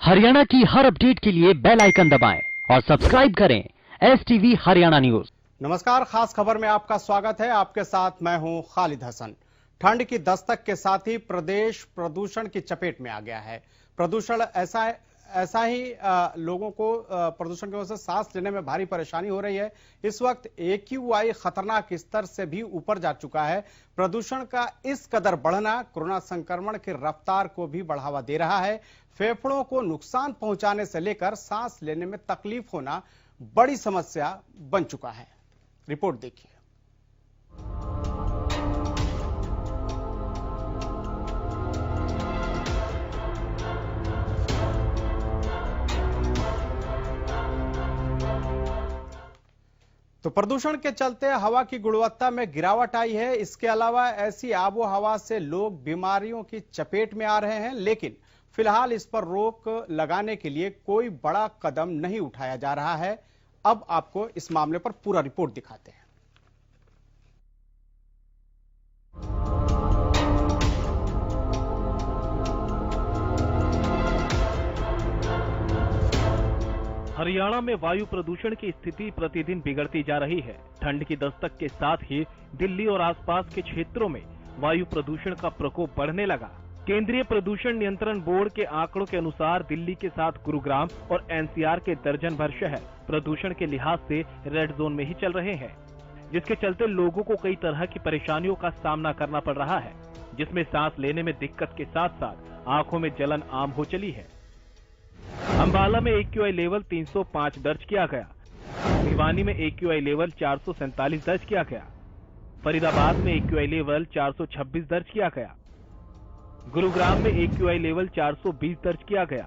हरियाणा की हर अपडेट के लिए बेल आइकन दबाएं और सब्सक्राइब करें STV हरियाणा न्यूज। नमस्कार, खास खबर में आपका स्वागत है। आपके साथ मैं हूं खालिद हसन। ठंड की दस्तक के साथ ही प्रदेश प्रदूषण की चपेट में आ गया है। प्रदूषण ऐसा ही लोगों को प्रदूषण की वजह से सांस लेने में भारी परेशानी हो रही है। इस वक्त AQI खतरनाक स्तर से भी ऊपर जा चुका है। प्रदूषण का इस कदर बढ़ना कोरोना संक्रमण की रफ्तार को भी बढ़ावा दे रहा है। फेफड़ों को नुकसान पहुंचाने से लेकर सांस लेने में तकलीफ होना बड़ी समस्या बन चुका है। रिपोर्ट देखिए। तो प्रदूषण के चलते हवा की गुणवत्ता में गिरावट आई है। इसके अलावा ऐसी आबो हवा से लोग बीमारियों की चपेट में आ रहे हैं, लेकिन फिलहाल इस पर रोक लगाने के लिए कोई बड़ा कदम नहीं उठाया जा रहा है। अब आपको इस मामले पर पूरा रिपोर्ट दिखाते हैं। हरियाणा में वायु प्रदूषण की स्थिति प्रतिदिन बिगड़ती जा रही है। ठंड की दस्तक के साथ ही दिल्ली और आसपास के क्षेत्रों में वायु प्रदूषण का प्रकोप बढ़ने लगा। केंद्रीय प्रदूषण नियंत्रण बोर्ड के आंकड़ों के अनुसार दिल्ली के साथ गुरुग्राम और NCR के दर्जन भर शहर प्रदूषण के लिहाज से रेड जोन में ही चल रहे हैं, जिसके चलते लोगों को कई तरह की परेशानियों का सामना करना पड़ रहा है, जिसमें सांस लेने में दिक्कत के साथ साथ आंखों में जलन आम हो चली है। अंबाला में AQI लेवल 305 दर्ज किया गया। भिवानी में AQI लेवल 447 दर्ज किया गया। फरीदाबाद में AQI लेवल 426 दर्ज किया गया। गुरुग्राम में AQI लेवल 420 दर्ज किया गया।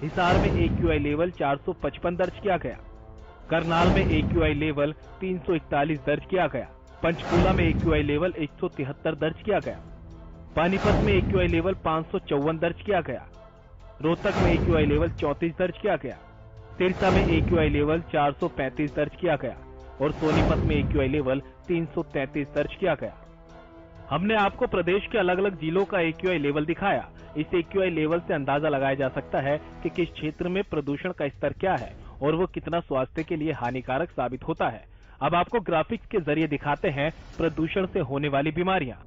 हिसार में AQI लेवल 455 दर्ज किया गया। करनाल में AQI लेवल 341 दर्ज किया गया। पंचकूला में AQI लेवल 173 दर्ज किया गया। पानीपत में AQI लेवल 554 दर्ज किया गया। रोहतक में AQI लेवल 34 दर्ज किया गया। सिरसा में AQI लेवल 435 दर्ज किया गया और सोनीपत में AQI लेवल 333 दर्ज किया गया। हमने आपको प्रदेश के अलग अलग जिलों का AQI लेवल दिखाया। इस AQI लेवल से अंदाजा लगाया जा सकता है कि किस क्षेत्र में प्रदूषण का स्तर क्या है और वो कितना स्वास्थ्य के लिए हानिकारक साबित होता है। अब आपको ग्राफिक्स के जरिए दिखाते हैं प्रदूषण से होने वाली बीमारियां।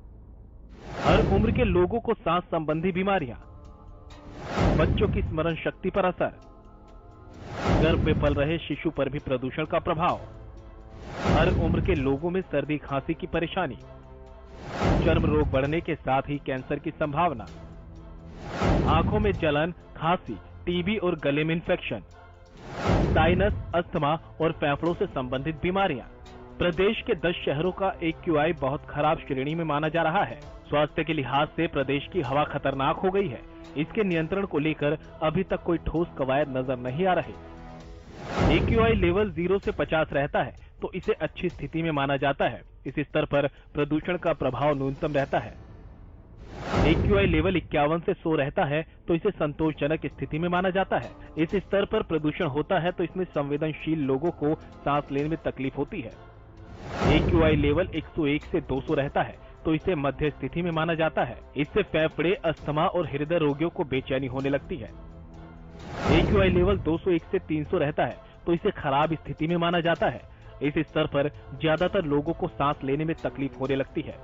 हर उम्र के लोगों को सांस संबंधी बीमारियां, बच्चों की स्मरण शक्ति पर असर, गर्भ में पल रहे शिशु पर भी प्रदूषण का प्रभाव, हर उम्र के लोगों में सर्दी खांसी की परेशानी, चर्म रोग बढ़ने के साथ ही कैंसर की संभावना, आंखों में जलन, खांसी, TB और गले में इंफेक्शन, साइनस, अस्थमा और फेफड़ों से संबंधित बीमारियां। प्रदेश के 10 शहरों का AQI बहुत खराब श्रेणी में माना जा रहा है। स्वास्थ्य के लिहाज से प्रदेश की हवा खतरनाक हो गई है। इसके नियंत्रण को लेकर अभी तक कोई ठोस कवायद नजर नहीं आ रहे। AQI लेवल 0 से 50 रहता है तो इसे अच्छी स्थिति में माना जाता है। इस स्तर पर प्रदूषण का प्रभाव न्यूनतम रहता है। AQI लेवल 51 से 100 रहता है तो इसे संतोषजनक स्थिति में माना जाता है। इस स्तर पर प्रदूषण होता है तो इसमें संवेदनशील लोगों को सांस लेने में तकलीफ होती है। AQI लेवल 101 से 200 रहता है तो इसे मध्य स्थिति में माना जाता है। इससे फेफड़े, अस्थमा और हृदय रोगियों को बेचैनी होने लगती है। AQI लेवल 201 से 300 रहता है तो इसे खराब स्थिति में माना जाता है। इस स्तर पर ज्यादातर लोगों को सांस लेने में तकलीफ होने लगती है।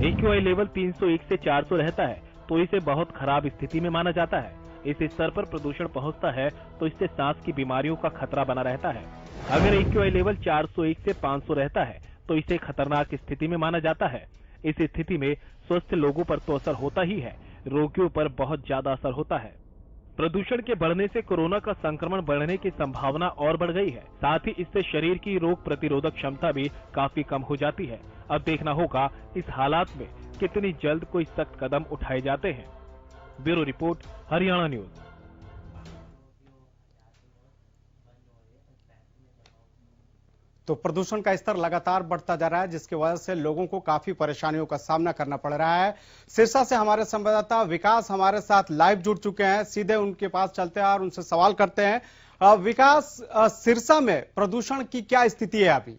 AQI लेवल 301 से 400 रहता है तो इसे बहुत खराब स्थिति में माना जाता है। इस स्तर पर प्रदूषण पहुंचता है तो इससे सांस की बीमारियों का खतरा बना रहता है। अगर AQI लेवल 401 से 500 रहता है तो इसे खतरनाक स्थिति में माना जाता है। इस स्थिति में स्वस्थ लोगों पर तो असर होता ही है, रोगियों पर बहुत ज्यादा असर होता है। प्रदूषण के बढ़ने से कोरोना का संक्रमण बढ़ने की संभावना और बढ़ गई है। साथ ही इससे शरीर की रोग प्रतिरोधक क्षमता भी काफी कम हो जाती है। अब देखना होगा इस हालात में कितनी जल्द कोई सख्त कदम उठाए जाते हैं। Bureau report, Haryana news. तो प्रदूषण का स्तर लगातार बढ़ता जा रहा है, जिसकी वजह से लोगों को काफी परेशानियों का सामना करना पड़ रहा है। सिरसा से हमारे संवाददाता विकास हमारे साथ लाइव जुड़ चुके हैं। सीधे उनके पास चलते हैं और उनसे सवाल करते हैं। विकास, सिरसा में प्रदूषण की क्या स्थिति है अभी?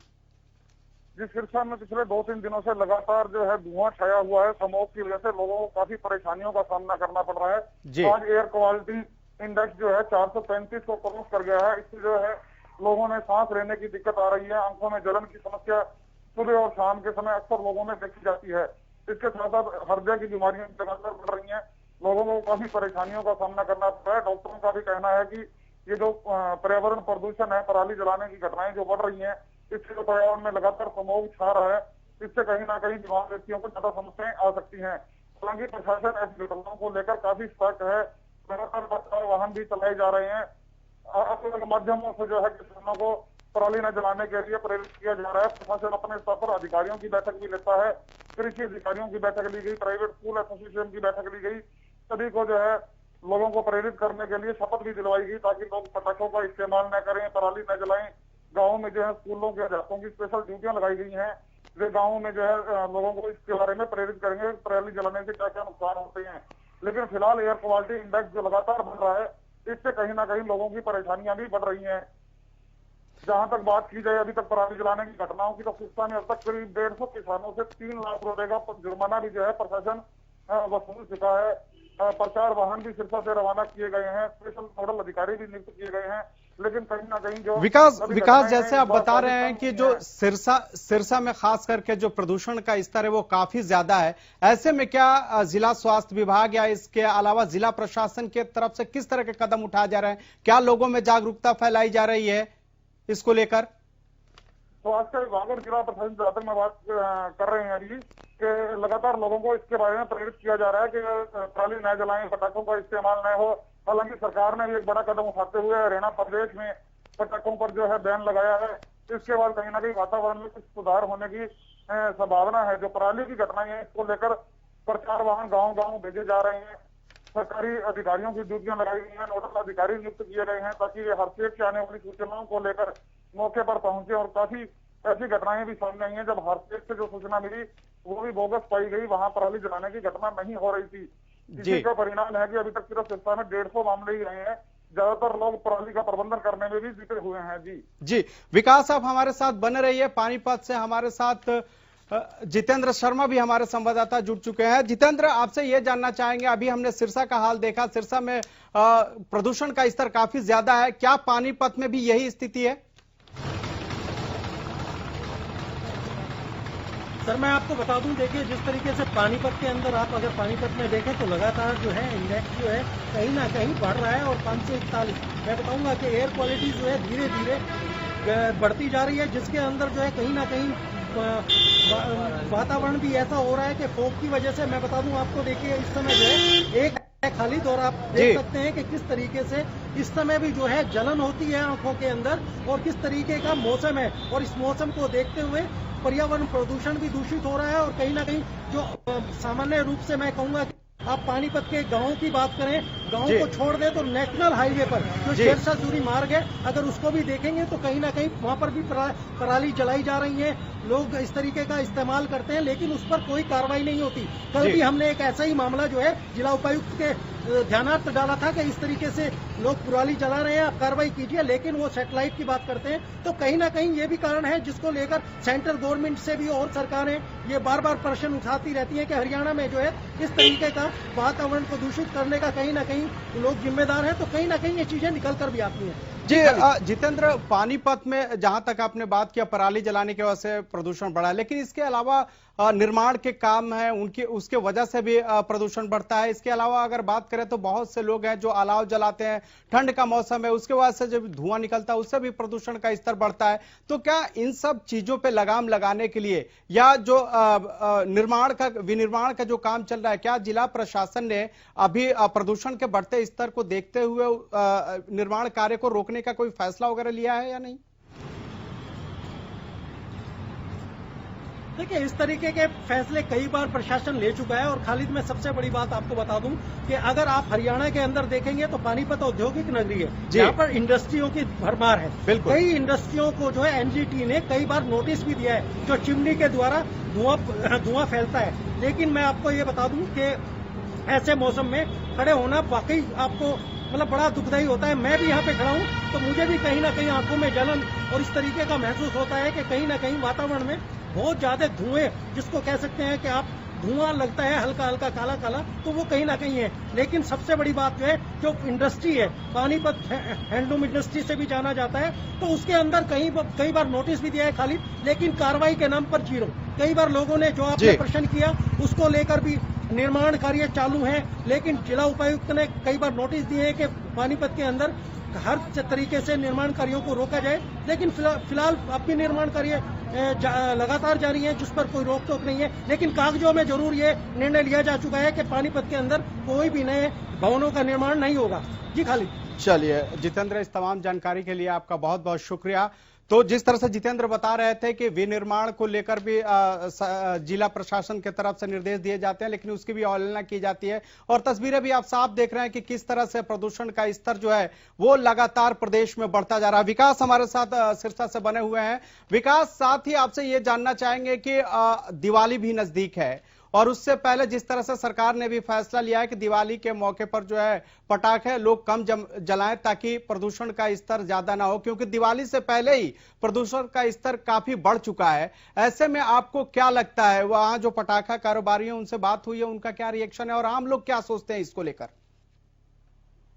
जिस सिरसा में पिछले 2-3 दिनों से लगातार जो है धुआं छाया हुआ है, स्मोक की वजह से लोगों को काफी परेशानियों का सामना करना पड़ रहा है। आज एयर क्वालिटी इंडेक्स जो है 435 को क्रॉस कर गया है। इससे जो है लोगों में सांस लेने की दिक्कत आ रही है, आंखों में जलन की समस्या सुबह और शाम के समय अक्सर लोगों में देखी जाती है। इसके साथ साथ हृदय की बीमारियां लगातार बढ़ रही हैं, लोगों को काफी परेशानियों का सामना करना पड़ रहा है। डॉक्टरों का भी कहना है कि ये जो पर्यावरण प्रदूषण है, पराली जलाने की घटनाएं जो बढ़ रही हैं, इससे जो पर्यावरण में लगातार स्मोक छा रहा है, इससे कहीं ना कहीं बीमार व्यक्तियों को ज्यादा समस्याएं आ सकती हैं। हालांकि प्रशासन ऐसी घटनाओं को लेकर काफी सतर्क है, लगातार बचाव वाहन भी चलाए जा रहे हैं। अलग अलग माध्यमों से जो है किसानों को पराली न जलाने के लिए प्रेरित किया जा रहा है। प्रशासन अपने स्तर पर अधिकारियों की बैठक भी लेता है, कृषि अधिकारियों की बैठक ली गई, प्राइवेट स्कूल एसोसिएशन की बैठक ली गई। सभी को जो है लोगों को प्रेरित करने के लिए शपथ भी दिलवाई गई ताकि लोग पटाखों का इस्तेमाल न करें, पराली न जलाएं। गाँव में जो है स्कूलों के अध्यापकों की स्पेशल ड्यूटियां लगाई गई हैं, वे गाँव में जो है लोगों को इसके बारे में प्रेरित करेंगे पराली जलाने से क्या क्या नुकसान होते हैं। लेकिन फिलहाल एयर क्वालिटी इंडेक्स जो लगातार बढ़ रहा है, इससे कहीं ना कहीं लोगों की परेशानियां भी बढ़ रही हैं। जहां तक बात की जाए अभी तक पराली जलाने की घटनाओं की, तो सिरसा में अब तक करीब 150 किसानों से 3 लाख रुपए का जुर्माना भी जो है प्रशासन वसूल चुका है। प्रचार वाहन भी सिरसा से रवाना किए गए हैं, स्पेशल नोडल अधिकारी भी नियुक्त किए गए हैं। लेकिन कहीं ना कहीं जो विकास जैसे आप बता रहे हैं कि जो सिरसा में खास करके जो प्रदूषण का स्तर है वो काफी ज्यादा है, ऐसे में क्या जिला स्वास्थ्य विभाग या इसके अलावा जिला प्रशासन के तरफ से किस तरह के कदम उठाए जा रहे हैं? क्या लोगों में जागरूकता फैलाई जा रही है इसको लेकर? स्वास्थ्य विभाग और जिला प्रशासन जहां तक मैं बात कर रहे हैं अभी कि लगातार लोगों को इसके बारे में प्रेरित किया जा रहा है कि पराली न जलाएं, पटाखों का इस्तेमाल न हो। हालांकि सरकार ने भी एक बड़ा कदम उठाते हुए हरियाणा प्रदेश में पटाखों पर जो है बैन लगाया है। इसके बाद कहीं ना कहीं वातावरण में कुछ सुधार होने की संभावना है। जो पराली की घटनाएं है, इसको लेकर प्रचार वाहन गाँव-गाँव भेजे जा रहे हैं, सरकारी अधिकारियों की ड्यूटियां लगाई गई हैं, नोडल अधिकारी नियुक्त किए गए हैं ताकि हर स्टेट से आने वाली सूचनाओं को लेकर मौके पर पहुंचे। और काफी ऐसी घटनाएं भी सामने आई हैं जब हर स्टेट से जो सूचना मिली वो भी बोगस पाई गई, वहां पराली जलाने की घटना नहीं हो रही थी। इसी का परिणाम है कि अभी तक सिर्फ सिरसा में 150 मामले ही रहे हैं, ज्यादातर लोग पराली का प्रबंधन करने में भी जुटे हुए हैं। जी विकास, आप हमारे साथ बने रहिए। पानीपत से हमारे साथ जितेंद्र शर्मा भी हमारे संवाददाता जुड़ चुके हैं। जितेंद्र, आपसे ये जानना चाहेंगे, अभी हमने सिरसा का हाल देखा, सिरसा में प्रदूषण का स्तर काफी ज्यादा है, क्या पानीपत में भी यही स्थिति है? सर मैं आपको बता दूं, देखिए जिस तरीके से पानीपत के अंदर आप अगर पानीपत में देखें तो लगातार जो है इंडेक्स जो है कहीं ना कहीं बढ़ रहा है और 5 से 41 मैं बताऊंगा कि एयर क्वालिटी जो है धीरे धीरे बढ़ती जा रही है, जिसके अंदर जो है कहीं ना कहीं वातावरण भी ऐसा हो रहा है कि फॉग की वजह से मैं बता दूं आपको, देखिए इस समय जो है एक खालिद और आप देख सकते हैं कि किस तरीके से इस समय भी जो है जलन होती है आंखों के अंदर और किस तरीके का मौसम है। और इस मौसम को देखते हुए पर्यावरण प्रदूषण भी दूषित हो रहा है और कहीं ना कहीं जो सामान्य रूप से मैं कहूंगा कि आप पानीपत के गांव की बात करें, गांव को छोड़ दें तो नेशनल हाईवे पर जो शेरशाह सूरी मार्ग है, अगर उसको भी देखेंगे तो कहीं ना कहीं वहां पर भी पराली जलाई जा रही है, लोग इस तरीके का इस्तेमाल करते हैं लेकिन उस पर कोई कार्रवाई नहीं होती। कल भी हमने एक ऐसा ही मामला जो है जिला उपायुक्त के ध्यानार्थ डाला था कि इस तरीके से लोग पराली जला रहे हैं, आप कार्रवाई कीजिए, लेकिन वो सैटेलाइट की बात करते हैं। तो कहीं ना कहीं ये भी कारण है जिसको लेकर सेंट्रल गवर्नमेंट से भी और सरकारें ये बार बार प्रश्न उठाती रहती है कि हरियाणा में जो है इस तरीके का वातावरण को दूषित करने का कहीं ना कहीं लोग जिम्मेदार हैं, तो कहीं ना कहीं ये चीजें निकल कर भी आती हैं। जी जितेंद्र, पानीपत में जहां तक आपने बात किया पराली जलाने की वजह से प्रदूषण बढ़ा है, लेकिन इसके अलावा निर्माण के काम है उनके उसके वजह से भी प्रदूषण बढ़ता है। इसके अलावा अगर बात करें तो बहुत से लोग हैं जो अलाव जलाते हैं, ठंड का मौसम है उसके वजह से जब धुआं निकलता है उससे भी प्रदूषण का स्तर बढ़ता है। तो क्या इन सब चीजों पे लगाम लगाने के लिए या जो विनिर्माण का जो काम चल रहा है, क्या जिला प्रशासन ने अभी प्रदूषण के बढ़ते स्तर को देखते हुए निर्माण कार्य को रोकने का कोई फैसला वगैरह लिया है या नहीं? देखिए इस तरीके के फैसले कई बार प्रशासन ले चुका है और खालिद मैं सबसे बड़ी बात आपको बता दूं कि अगर आप हरियाणा के अंदर देखेंगे तो पानीपत औद्योगिक नगरी है, यहाँ पर इंडस्ट्रियों की भरमार है। कई इंडस्ट्रियों को जो है एनजीटी ने कई बार नोटिस भी दिया है जो चिमनी के द्वारा धुआं फैलता है। लेकिन मैं आपको ये बता दूं कि ऐसे मौसम में खड़े होना वाकई आपको मतलब बड़ा दुखदायी होता है। मैं भी यहाँ पे खड़ा हूँ तो मुझे भी कहीं ना कहीं आंखों में जलन और इस तरीके का महसूस होता है कि कहीं ना कहीं वातावरण में बहुत ज्यादा धुएं, जिसको कह सकते हैं कि आप धुआं लगता है हल्का हल्का काला काला, तो वो कहीं ना कहीं है। लेकिन सबसे बड़ी बात जो है, जो इंडस्ट्री है, पानीपत हैंडलूम इंडस्ट्री से भी जाना जाता है, तो उसके अंदर कई बार नोटिस भी दिया है खाली, लेकिन कार्रवाई के नाम पर जीरो। कई बार लोगों ने जो आपने प्रश्न किया उसको लेकर भी निर्माण कार्य चालू है, लेकिन जिला उपायुक्त ने कई बार नोटिस दिए हैं कि पानीपत के अंदर हर तरीके से निर्माण कार्यों को रोका जाए, लेकिन फिलहाल अब भी निर्माण कार्य लगातार जारी है, जिस पर कोई रोक टोक नहीं है। लेकिन कागजों में जरूर ये निर्णय लिया जा चुका है कि पानीपत के अंदर कोई भी नए भवनों का निर्माण नहीं होगा। जी खालिद। चलिए जितेंद्र, इस तमाम जानकारी के लिए आपका बहुत बहुत शुक्रिया। तो जिस तरह से जितेंद्र बता रहे थे कि विनिर्माण को लेकर भी जिला प्रशासन की तरफ से निर्देश दिए जाते हैं, लेकिन उसकी भी अवहेलना की जाती है, और तस्वीरें भी आप साफ देख रहे हैं कि किस तरह से प्रदूषण का स्तर जो है वो लगातार प्रदेश में बढ़ता जा रहा है। विकास हमारे साथ सिरसा से बने हुए हैं। विकास, साथ ही आपसे ये जानना चाहेंगे कि दिवाली भी नजदीक है, और उससे पहले जिस तरह से सरकार ने भी फैसला लिया है कि दिवाली के मौके पर जो है पटाखे लोग कम जलाएं ताकि प्रदूषण का स्तर ज्यादा ना हो, क्योंकि दिवाली से पहले ही प्रदूषण का स्तर काफी बढ़ चुका है। ऐसे में आपको क्या लगता है, वहां जो पटाखा कारोबारी हैं उनसे बात हुई है, उनका क्या रिएक्शन है और आम लोग क्या सोचते हैं इसको लेकर?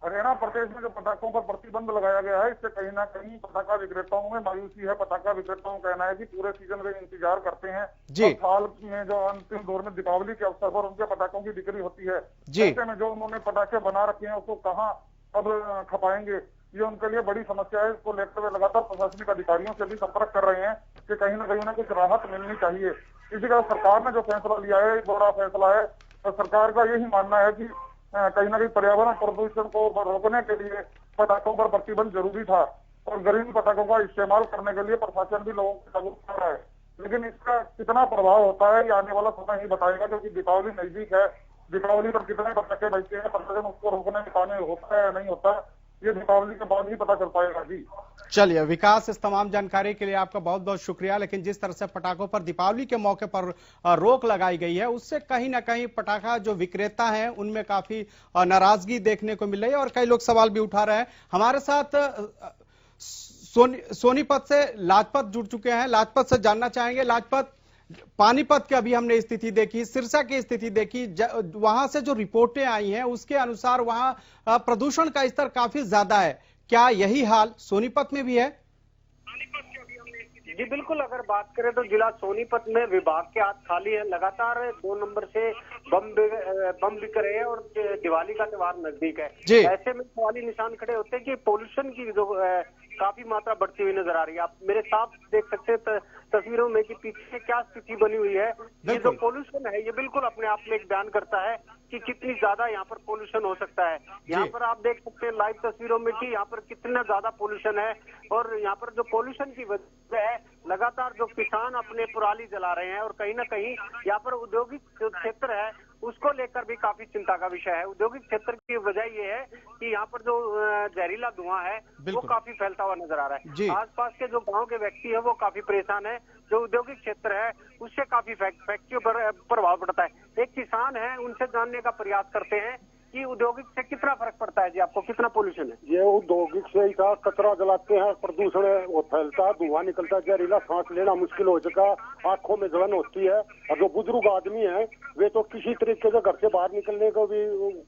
हरियाणा प्रदेश में जो पटाखों पर प्रतिबंध लगाया गया है, इससे कहीं ना कहीं पटाखा विक्रेताओं में मायूसी है। पटाखा विक्रेताओं का कहना है कि पूरे सीजन वे इंतजार करते हैं, और साल में जो अंतिम दौर में दीपावली के अवसर पर उनके पटाखों की बिक्री होती है। ऐसे में जो उन्होंने पटाखे बना रखे हैं उसको कहाँ अब खपाएंगे, ये उनके लिए बड़ी समस्या है। इसको लेकर वे लगातार प्रशासनिक अधिकारियों से भी संपर्क कर रहे हैं कि कहीं ना कहीं उन्हें कुछ राहत मिलनी चाहिए। इसी का सरकार ने जो फैसला लिया है एक बड़ा फैसला है, तो सरकार का यही मानना है कि कहीं ना कहीं पर्यावरण प्रदूषण को रोकने के लिए पटाखों पर प्रतिबंध जरूरी था, और घरेलू पटाखों का इस्तेमाल करने के लिए प्रशासन भी लोगों को जागरूक कर रहा है। लेकिन इसका कितना प्रभाव होता है ये आने वाला समय ही बताएगा, क्योंकि दीपावली नजदीक है। दीपावली पर कितने पटाखे बजते हैं, प्रशासन उसको रोकने में कामयाब होता है या नहीं होता, ये दीपावली के बाद ही पता चल पाएगा। जी चलिए विकास, इस तमाम जानकारी के लिए आपका बहुत बहुत शुक्रिया। लेकिन जिस तरह से पटाखों पर दीपावली के मौके पर रोक लगाई गई है, उससे कहीं ना कहीं पटाखा जो विक्रेता हैं उनमें काफी नाराजगी देखने को मिल रही है, और कई लोग सवाल भी उठा रहे हैं। हमारे साथ सोनीपत से लाजपत जुड़ चुके हैं। लाजपत से जानना चाहेंगे, लाजपत, पानीपत की अभी हमने स्थिति देखी, सिरसा की स्थिति देखी, वहां से जो रिपोर्टें आई हैं उसके अनुसार वहां प्रदूषण का स्तर काफी ज्यादा है। क्या यही हाल सोनीपत में भी है? जी बिल्कुल, अगर बात करें तो जिला सोनीपत में विभाग के हाथ खाली है। लगातार 2 नंबर से बम बिक रहे हैं और दिवाली का त्योहार नजदीक है। ऐसे में सवाली निशान खड़े होते हैं कि पोल्यूशन की जो काफी मात्रा बढ़ती हुई नजर आ रही है। आप मेरे साथ देख सकते हैं तस्वीरों में कि पीछे क्या स्थिति बनी हुई है। ये जो पोल्यूशन है ये बिल्कुल अपने आप में एक बयान करता है कि कितनी ज्यादा यहाँ पर पोल्यूशन हो सकता है। यहाँ पर आप देख सकते हैं लाइव तस्वीरों में कि यहाँ पर कितना ज्यादा पोल्यूशन है, और यहाँ पर जो पोल्यूशन की वजह है लगातार जो किसान अपने पराली जला रहे हैं, और कहीं ना कहीं यहाँ पर औद्योगिक जो क्षेत्र है उसको लेकर भी काफी चिंता का विषय है। औद्योगिक क्षेत्र की वजह ये है कि यहाँ पर जो जहरीला धुआं है वो काफी फैलता हुआ नजर आ रहा है। आसपास के जो गांव के व्यक्ति है वो काफी परेशान है। जो औद्योगिक क्षेत्र है उससे काफी फैक्ट्रियों पर प्रभाव पड़ता है। एक किसान है, उनसे जानने का प्रयास करते हैं कि औद्योगिक से कितना फर्क पड़ता है। जी आपको कितना पोल्यूशन है? ये औद्योगिक से ही कचरा जलाते हैं, प्रदूषण वो फैलता है, धुआं निकलता है, जहरीला, सांस लेना मुश्किल हो चुका, आंखों में जलन होती है। और जो बुजुर्ग आदमी है वे तो किसी तरीके से घर से बाहर निकलने को भी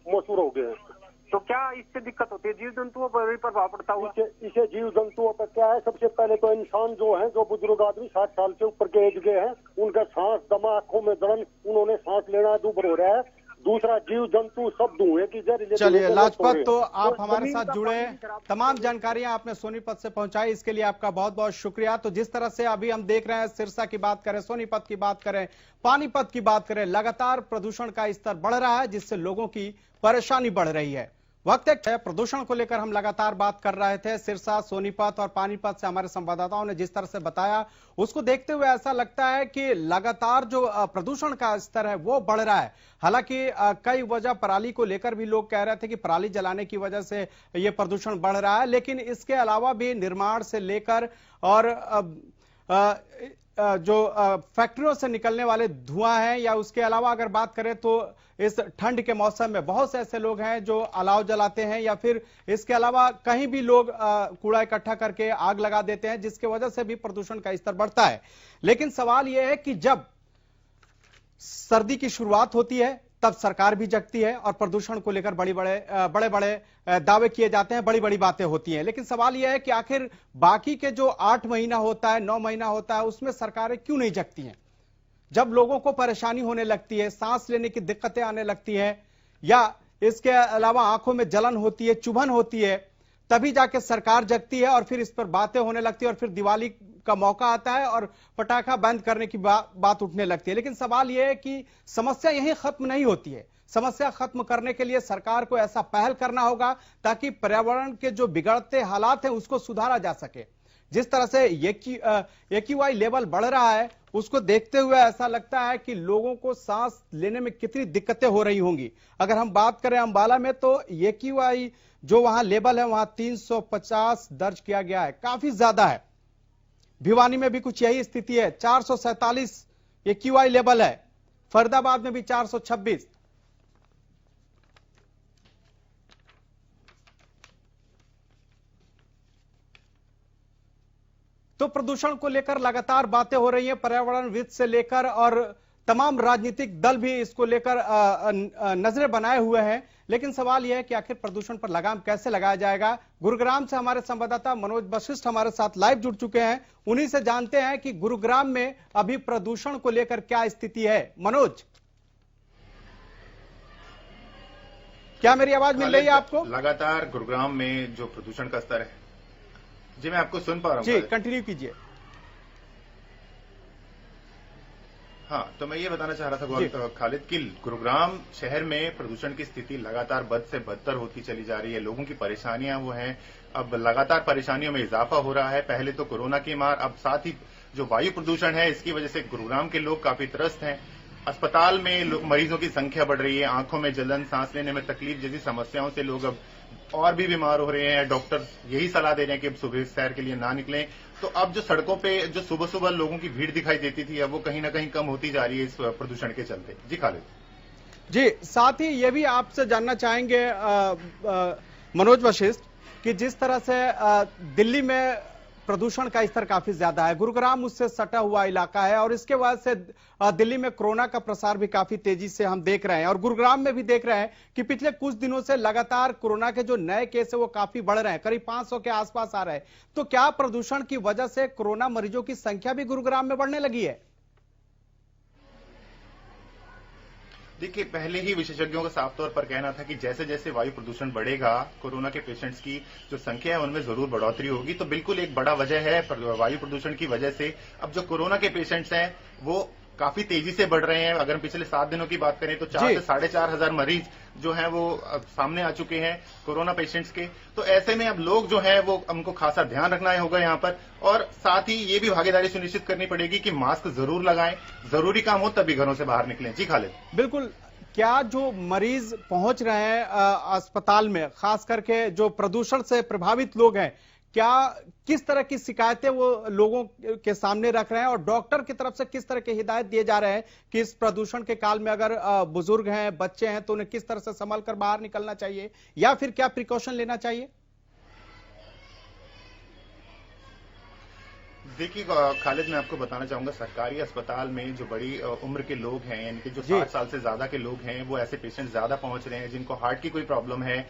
मशहूर हो गए हैं। तो क्या इससे दिक्कत होती है? जीव जंतुओं पर भी प्रभाव पड़ता हुआ? इसे जीव जंतुओं पर क्या है, सबसे पहले तो इंसान जो है, जो बुजुर्ग आदमी 60 साल से ऊपर के एज के हैं, उनका सांस दमा, आंखों में जलन, उन्होंने सांस लेना दूभर हो रहा है। दूसरा जीव जंतु सब धुएं की जहरीले। चलिए लाजपत, तो आप हमारे साथ जुड़े, तमाम जानकारियां आपने सोनीपत से पहुंचाई, इसके लिए आपका बहुत बहुत शुक्रिया। तो जिस तरह से अभी हम देख रहे हैं, सिरसा की बात करें, सोनीपत की बात करें, पानीपत की बात करें, लगातार प्रदूषण का स्तर बढ़ रहा है, जिससे लोगों की परेशानी बढ़ रही है। वक्त एक प्रदूषण को लेकर हम लगातार बात कर रहे थे। सिरसा, सोनीपत और पानीपत से हमारे संवाददाताओं ने जिस तरह से बताया, उसको देखते हुए ऐसा लगता है कि लगातार जो प्रदूषण का स्तर है वो बढ़ रहा है। हालांकि कई वजह पराली को लेकर भी लोग कह रहे थे कि पराली जलाने की वजह से ये प्रदूषण बढ़ रहा है, लेकिन इसके अलावा भी निर्माण से लेकर और जो फैक्ट्रियों से निकलने वाले धुआं है, या उसके अलावा अगर बात करें तो इस ठंड के मौसम में बहुत से ऐसे लोग हैं जो अलाव जलाते हैं, या फिर इसके अलावा कहीं भी लोग कूड़ा इकट्ठा करके आग लगा देते हैं, जिसके वजह से भी प्रदूषण का स्तर बढ़ता है। लेकिन सवाल यह है कि जब सर्दी की शुरुआत होती है तब सरकार भी जगती है और प्रदूषण को लेकर बड़े बड़े दावे किए जाते हैं, बड़ी बड़ी बातें होती हैं। लेकिन सवाल यह है कि आखिर बाकी के जो 8 महीना होता है, 9 महीना होता है, उसमें सरकारें क्यों नहीं जगती हैं? जब लोगों को परेशानी होने लगती है, सांस लेने की दिक्कतें आने लगती हैं, या इसके अलावा आंखों में जलन होती है, चुभन होती है, तभी जाके सरकार जगती है और फिर इस पर बातें होने लगती है और फिर दिवाली का मौका आता है और पटाखा बंद करने की बात उठने लगती है। लेकिन सवाल यह है कि समस्या यहीं खत्म नहीं होती है। समस्या खत्म करने के लिए सरकार को ऐसा पहल करना होगा ताकि पर्यावरण के जो बिगड़ते हालात हैं उसको सुधारा जा सके। जिस तरह से AQI लेवल बढ़ रहा है, उसको देखते हुए ऐसा लगता है कि लोगों को सांस लेने में कितनी दिक्कतें हो रही होंगी। अगर हम बात करें अंबाला में, तो AQI जो वहां लेवल है वहां 350 दर्ज किया गया है, काफी ज्यादा है। भिवानी में भी कुछ यही स्थिति है, 447 AQI लेवल है। फरीदाबाद में भी 426। तो प्रदूषण को लेकर लगातार बातें हो रही हैं, पर्यावरणविद से लेकर और तमाम राजनीतिक दल भी इसको लेकर नजरें बनाए हुए हैं। लेकिन सवाल यह है कि आखिर प्रदूषण पर लगाम कैसे लगाया जाएगा। गुरुग्राम से हमारे संवाददाता मनोज वशिष्ठ हमारे साथ लाइव जुड़ चुके हैं, उन्हीं से जानते हैं कि गुरुग्राम में अभी प्रदूषण को लेकर क्या स्थिति है। मनोज, क्या मेरी आवाज मिल रही है आपको? लगातार गुरुग्राम में जो प्रदूषण का स्तर है, जी मैं आपको सुन पा रहा हूँ। जी कंटिन्यू कीजिए। हाँ, तो मैं ये बताना चाह रहा था खालिद कि गुरुग्राम शहर में प्रदूषण की स्थिति लगातार बद से बदतर होती चली जा रही है। लोगों की परेशानियां वो हैं, अब लगातार परेशानियों में इजाफा हो रहा है। पहले तो कोरोना की मार, अब साथ ही जो वायु प्रदूषण है इसकी वजह से गुरुग्राम के लोग काफी त्रस्त हैं। अस्पताल में मरीजों की संख्या बढ़ रही है, आंखों में जलन, सांस लेने में तकलीफ जैसी समस्याओं से लोग अब और भी बीमार हो रहे हैं। डॉक्टर यही सलाह दे रहे हैं कि अब सुबह सैर के लिए ना निकलें। तो अब जो सड़कों पे जो सुबह सुबह लोगों की भीड़ दिखाई देती थी, अब वो कहीं ना कहीं कम होती जा रही है इस प्रदूषण के चलते। जी खालिद। जी, साथ ही ये भी आपसे जानना चाहेंगे मनोज वशिष्ठ कि जिस तरह से दिल्ली में प्रदूषण का स्तर काफी ज्यादा है, गुरुग्राम उससे सटा हुआ इलाका है और इसके वजह से दिल्ली में कोरोना का प्रसार भी काफी तेजी से हम देख रहे हैं और गुरुग्राम में भी देख रहे हैं कि पिछले कुछ दिनों से लगातार कोरोना के जो नए केस है वो काफी बढ़ रहे हैं, करीब 500 के आसपास आ रहे हैं। तो क्या प्रदूषण की वजह से कोरोना मरीजों की संख्या भी गुरुग्राम में बढ़ने लगी है? देखिए, पहले ही विशेषज्ञों का साफ तौर पर कहना था कि जैसे जैसे वायु प्रदूषण बढ़ेगा, कोरोना के पेशेंट्स की जो संख्या है उनमें जरूर बढ़ोतरी होगी। तो बिल्कुल एक बड़ा वजह है वायु प्रदूषण की वजह से अब जो कोरोना के पेशेंट्स हैं वो काफी तेजी से बढ़ रहे हैं। अगर हम पिछले 7 दिनों की बात करें तो 4 से 4,500 मरीज जो हैं वो अब सामने आ चुके हैं कोरोना पेशेंट्स के। तो ऐसे में अब लोग जो हैं वो उनको खासा ध्यान रखना होगा यहाँ पर, और साथ ही ये भी भागीदारी सुनिश्चित करनी पड़ेगी कि मास्क जरूर लगाएं, जरूरी काम हो तभी घरों से बाहर निकलें। जी खालिद। बिल्कुल। क्या जो मरीज पहुंच रहे हैं अस्पताल में, खास करके जो प्रदूषण से प्रभावित लोग हैं, क्या किस तरह की शिकायतें वो लोगों के सामने रख रहे हैं और डॉक्टर की तरफ से किस तरह की हिदायत दिए जा रहे हैं कि इस प्रदूषण के काल में अगर बुजुर्ग हैं, बच्चे हैं तो उन्हें किस तरह से संभल कर बाहर निकलना चाहिए या फिर क्या प्रिकॉशन लेना चाहिए? देखिए खालिद, मैं आपको बताना चाहूंगा सरकारी अस्पताल में जो बड़ी उम्र के लोग हैं, यानी कि जो 60 साल से ज्यादा के लोग हैं, वो ऐसे पेशेंट ज्यादा पहुंच रहे हैं जिनको हार्ट की कोई प्रॉब्लम है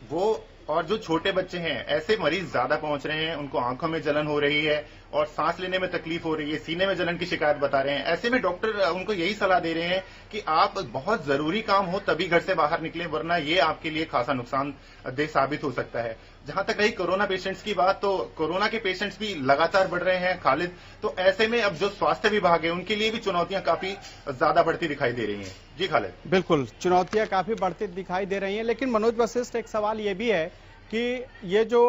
वो, और जो छोटे बच्चे हैं ऐसे मरीज ज्यादा पहुंच रहे हैं। उनको आंखों में जलन हो रही है और सांस लेने में तकलीफ हो रही है, सीने में जलन की शिकायत बता रहे हैं। ऐसे में डॉक्टर उनको यही सलाह दे रहे हैं कि आप बहुत जरूरी काम हो तभी घर से बाहर निकलें, वरना ये आपके लिए खासा नुकसानदेह साबित हो सकता है। जहां तक रही कोरोना पेशेंट्स की बात, तो कोरोना के पेशेंट्स भी लगातार बढ़ रहे हैं खालिद। तो ऐसे में अब जो स्वास्थ्य विभाग है उनके लिए भी चुनौतियां काफी ज्यादा बढ़ती दिखाई दे रही हैं। जी खालिद। बिल्कुल, चुनौतियां काफी बढ़ती दिखाई दे रही हैं। लेकिन मनोज वशिष्ठ, एक सवाल ये भी है कि ये जो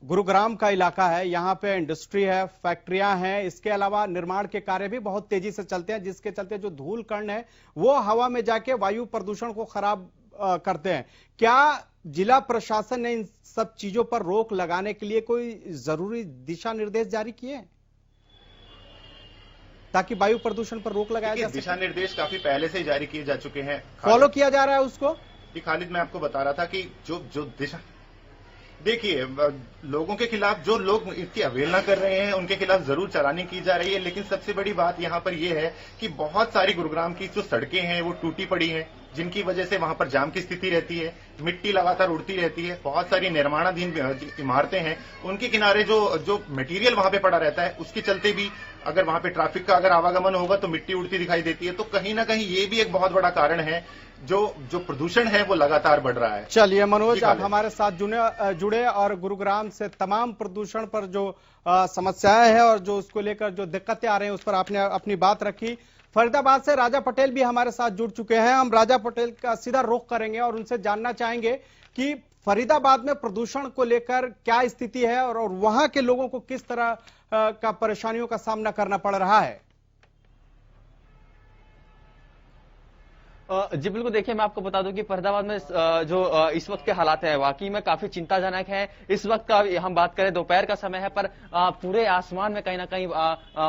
गुरुग्राम का इलाका है, यहाँ पे इंडस्ट्री है, फैक्ट्रियां हैं, इसके अलावा निर्माण के कार्य भी बहुत तेजी से चलते हैं, जिसके चलते जो धूल कण है वो हवा में जाके वायु प्रदूषण को खराब करते हैं। क्या जिला प्रशासन ने इन सब चीजों पर रोक लगाने के लिए कोई जरूरी दिशा निर्देश जारी किए हैं? ताकि वायु प्रदूषण पर रोक लगाया जा सके? दिशा निर्देश काफी पहले से जारी किए जा चुके हैं, फॉलो किया जा रहा है उसको। खालिद, मैं आपको बता रहा था कि जो दिशा, देखिए लोगों के खिलाफ जो लोग इसकी अवहेलना कर रहे हैं उनके खिलाफ जरूर चालानी की जा रही है, लेकिन सबसे बड़ी बात यहां पर यह है कि बहुत सारी गुरुग्राम की जो सड़कें हैं वो टूटी पड़ी हैं, जिनकी वजह से वहां पर जाम की स्थिति रहती है, मिट्टी लगातार उड़ती रहती है। बहुत सारी निर्माणाधीन इमारतें हैं, उनके किनारे जो मटेरियल वहां पे पड़ा रहता है, उसके चलते भी अगर वहां पे ट्रैफिक का अगर आवागमन होगा तो मिट्टी उड़ती दिखाई देती है। तो कहीं ना कहीं ये भी एक बहुत बड़ा कारण है, जो प्रदूषण है वो लगातार बढ़ रहा है। चलिए मनोज, आप हमारे साथ जुड़े और गुरुग्राम से तमाम प्रदूषण पर जो समस्याएं हैं और जो उसको लेकर जो दिक्कतें आ रही हैं उस पर आपने अपनी बात रखी। फरीदाबाद से राजा पटेल भी हमारे साथ जुड़ चुके हैं। हम राजा पटेल का सीधा रुख करेंगे और उनसे जानना चाहेंगे कि फरीदाबाद में प्रदूषण को लेकर क्या स्थिति है और वहां के लोगों को किस तरह का परेशानियों का सामना करना पड़ रहा है। जी बिल्कुल, देखिए मैं आपको बता दूं कि फरीदाबाद में जो इस वक्त के हालात है वाकई में काफी चिंताजनक है। इस वक्त का हम बात करें दोपहर का समय है, पर पूरे आसमान में कहीं ना कहीं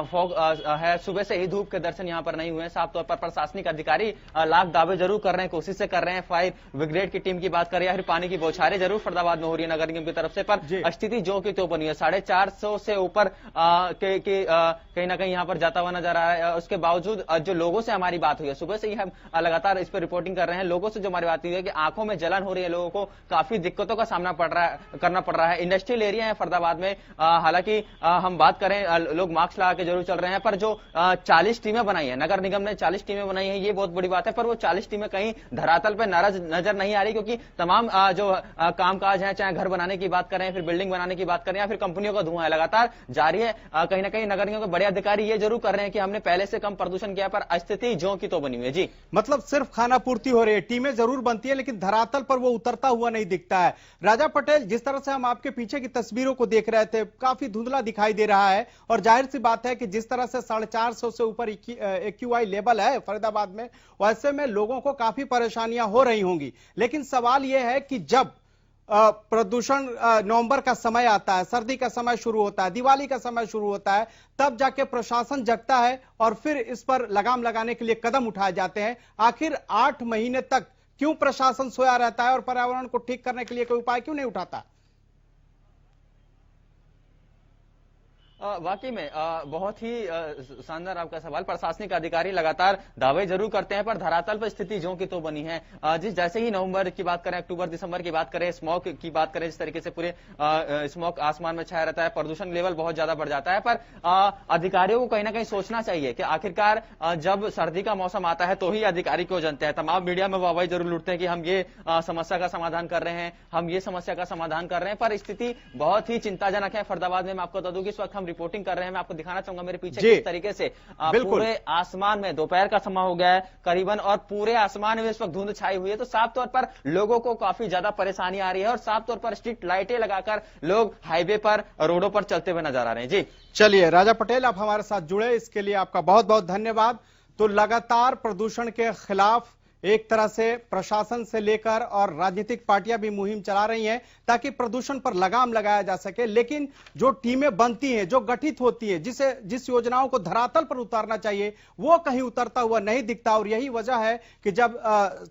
फॉग है। सुबह से ही धूप के दर्शन यहां पर नहीं हुए हैं। साफ तौर पर प्रशासनिक अधिकारी लाख दावे जरूर कर रहे हैं, कोशिशें कर रहे हैं। फायर ब्रिगेड की टीम की बात करें या फिर पानी की बौछारें जरूर फरीदाबाद में हो रही है नगर निगम की तरफ से, पर स्थिति जो की तो बनी है। 450 से ऊपर कहीं ना कहीं यहाँ पर जाता हुआ नजर आ रहा है। उसके बावजूद जो लोगों से हमारी बात हुई है, सुबह से ही हम लगातार इस पर रिपोर्टिंग कर रहे हैं, लोगों से जो हमारी बात हुई है कि आंखों में जलन हो रही है, लोगों को काफी दिक्कतों का सामना करना पड़ रहा है। इंडस्ट्रियल एरिया है फरीदाबाद में, हालांकि हम बात करें लोग मास्क लगा के जरूर चल रहे हैं, पर जो 40 टीमें बनाई है नगर निगम ने, 40 टीमें बनाई है, ये बहुत बड़ी बात है। पर वो 40 टीमें कहीं धरातल पर नजर नहीं आ रही, क्योंकि तमाम जो कामकाज है, चाहे घर बनाने की बात करें, फिर बिल्डिंग बनाने की बात करें या फिर कंपनियों का धुआं है, लगातार जारी है। कहीं ना कहीं नगर निगम के बड़े अधिकारी ये जरूर कर रहे हैं कि हमने पहले से कम प्रदूषण किया, पर स्थिति जो की तो बनी हुई है। जी, मतलब सिर्फ खाना पूर्ति हो रही है, टीमें जरूर बनती है, लेकिन धरातल पर वो उतरता हुआ नहीं दिखता है। राजा पटेल, जिस तरह से हम आपके पीछे की तस्वीरों को देख रहे थे, काफी धुंधला दिखाई दे रहा है और जाहिर सी बात है कि जिस तरह से 450 से ऊपर AQI लेवल है फरीदाबाद में, वैसे में लोगों को काफी परेशानियां हो रही होंगी। लेकिन सवाल यह है कि जब प्रदूषण नवंबर का समय आता है, सर्दी का समय शुरू होता है, दिवाली का समय शुरू होता है, तब जाके प्रशासन जगता है और फिर इस पर लगाम लगाने के लिए कदम उठाए जाते हैं। आखिर 8 महीने तक क्यों प्रशासन सोया रहता है और पर्यावरण को ठीक करने के लिए कोई उपाय क्यों नहीं उठाता? वाकई में बहुत ही शानदार आपका सवाल। प्रशासनिक अधिकारी लगातार दावे जरूर करते हैं, पर धरातल पर स्थिति जो की तो बनी है। जैसे ही नवंबर की बात करें, अक्टूबर दिसंबर की बात करें, स्मॉग की बात करें, जिस तरीके से पूरे स्मॉग आसमान में छाया रहता है, प्रदूषण लेवल बहुत ज्यादा बढ़ जाता है। पर अधिकारियों को कहीं ना कहीं सोचना चाहिए कि आखिरकार जब सर्दी का मौसम आता है तो ही अधिकारी क्यों जनते हैं। तमाम मीडिया में वाहवाही जरूर लूटते हैं कि हम ये समस्या का समाधान कर रहे हैं, हम ये समस्या का समाधान कर रहे हैं, पर स्थिति बहुत ही चिंताजनक है फरीदाबाद में। मैं आपको बता दूं कि इस वक्त हम रिपोर्टिंग कर रहे हैं, मैं आपको दिखाना चाहूंगा मेरे पीछे किस तरीके से पूरे आसमान में दोपहर का समय हो गया है करीबन और पूरे आसमान में इस वक्त धुंध छाई हुई है। तो साफ तौर पर लोगों को काफी ज्यादा परेशानी आ रही है और साफ तौर पर स्ट्रीट लाइटें लगाकर लोग हाईवे पर, रोडों पर चलते हुए नजर आ रहे हैं। जी चलिए राजा पटेल, आप हमारे साथ जुड़े, इसके लिए आपका बहुत बहुत धन्यवाद। तो लगातार प्रदूषण के खिलाफ एक तरह से प्रशासन से लेकर और राजनीतिक पार्टियां भी मुहिम चला रही हैं ताकि प्रदूषण पर लगाम लगाया जा सके, लेकिन जो टीमें बनती हैं, जो गठित होती हैं, जिस योजनाओं को धरातल पर उतारना चाहिए, वो कहीं उतरता हुआ नहीं दिखता। और यही वजह है कि जब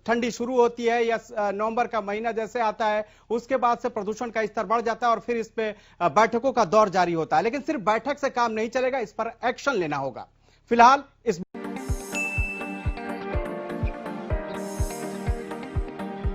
ठंडी शुरू होती है या नवंबर का महीना जैसे आता है, उसके बाद से प्रदूषण का स्तर बढ़ जाता है और फिर इस पे बैठकों का दौर जारी होता है। लेकिन सिर्फ बैठक से काम नहीं चलेगा, इस पर एक्शन लेना होगा। फिलहाल इस